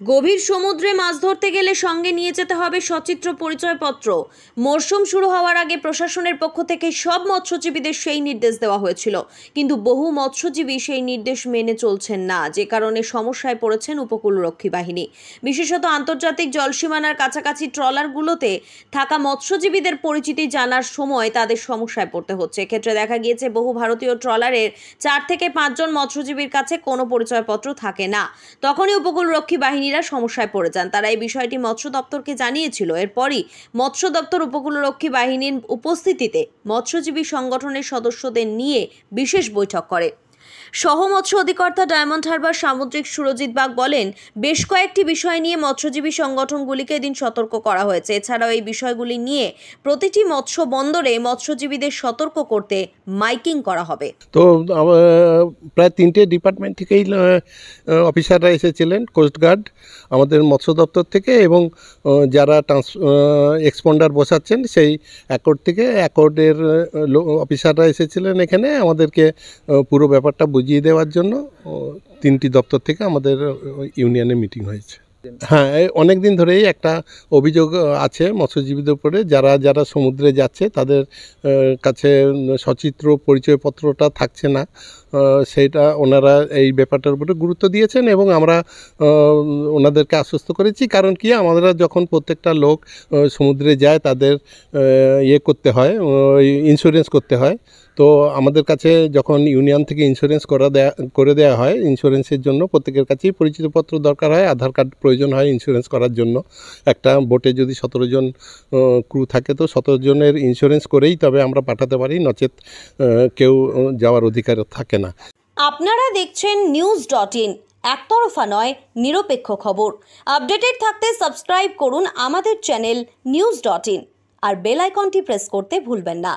গভীর সমুদ্রে মাছ ধরতে গেলে সঙ্গে নিয়ে যেতে হবে সচিত্র পরিচয়পত্র। মরশুম শুরু হওয়ার আগে প্রশাসনের পক্ষ থেকে সব মৎস্যজীবীদের সেই নির্দেশ দেওয়া হয়েছিল, কিন্তু বহু মৎস্যজীবী সেই নির্দেশ মেনে চলছেন না, যে কারণে সমস্যায় পড়েছেন উপকূলরক্ষী বাহিনী। বিশেষত আন্তর্জাতিক জলসীমানার কাছাকাছি ট্রলারগুলোতে থাকা মৎস্যজীবীদের পরিচিতি জানার সময় তাদের সমস্যায় পড়তে হচ্ছে। এক্ষেত্রে দেখা গিয়েছে বহু ভারতীয় ট্রলারের 4 থেকে 5 জন মৎস্যজীবীর কাছে কোনো পরিচয়পত্র থাকে না। তখনই উপকূলরক্ষী বাহিনী সমস্যায় পড়ে যান। তারা এই বিষয়টি মৎস্য দপ্তরকে জানিয়েছিল। এরপরই মৎস্য দপ্তর উপকূলরক্ষী বাহিনীর উপস্থিতিতে মৎস্যজীবী সংগঠনের সদস্যদের নিয়ে বিশেষ বৈঠক করে। সহ মৎস্য অধিকর্তা ডায়মন্ড হারবার সামুদ্রিক সুরজিৎ বাগ বলেন, বেশ কয়েকটি বিষয় নিয়ে মৎস্যজীবী সংগঠনগুলিকে এদিন সতর্ক করা হয়েছে। এছাড়াও এই বিষয়গুলি নিয়ে প্রতিটি মৎস্য বন্দরে মৎস্যজীবীদের সতর্ক করতে মাইকিং করা হবে। তো প্রায় 3টে ডিপার্টমেন্ট থেকেই অফিসাররা এসেছিলেন, কোস্টগার্ড, আমাদের মৎস্য দপ্তর থেকে, এবং যারা এক্সপন্ডার বসাচ্ছেন সেই অ্যাকর্ড থেকে, অ্যাকর্ডের অফিসাররা এসেছিলেন এখানে আমাদেরকে পুরো ব্যাপারটা বুঝিয়ে দেওয়ার জন্য। 3টি দপ্তর থেকে আমাদের ইউনিয়নে মিটিং হয়েছে। হ্যাঁ, অনেক দিন ধরেই একটা অভিযোগ আছে মৎস্যজীবীদের উপরে, যারা সমুদ্রে যাচ্ছে তাদের কাছে সচিত্র পরিচয়পত্রটা থাকছে না। সেইটা ওনারা এই ব্যাপারটার উপরে গুরুত্ব দিয়েছেন এবং আমরা ওনাদেরকে আশ্বস্ত করেছি। কারণ কি, আমরা যখন প্রত্যেকটা লোক সমুদ্রে যায় তাদের করতে হয়, ইন্স্যুরেন্স করতে হয়। তো আমাদের কাছে যখন ইউনিয়ন থেকে ইন্স্যুরেন্স করে দেওয়া হয়, ইন্স্যুরেন্সের জন্য প্রত্যেকের কাছেই পরিচিতিপত্র দরকার হয়, আধার কার্ড প্রয়োজন হয় ইন্স্যুরেন্স করার জন্য। একটা বোটে যদি 17 জন ক্রু থাকে তো 17 জনের ইন্স্যুরেন্স করেই তবে আমরা পাঠাতে পারি, নচেত কেউ যাওয়ার অধিকার থাকে না। আপনারা দেখছেন news.in, একতরফা নয়, নিরপেক্ষ খবর। আপডেটেড থাকতে সাবস্ক্রাইব করুন আমাদের চ্যানেল news.in আর বেল আইকনটি প্রেস করতে ভুলবেন না।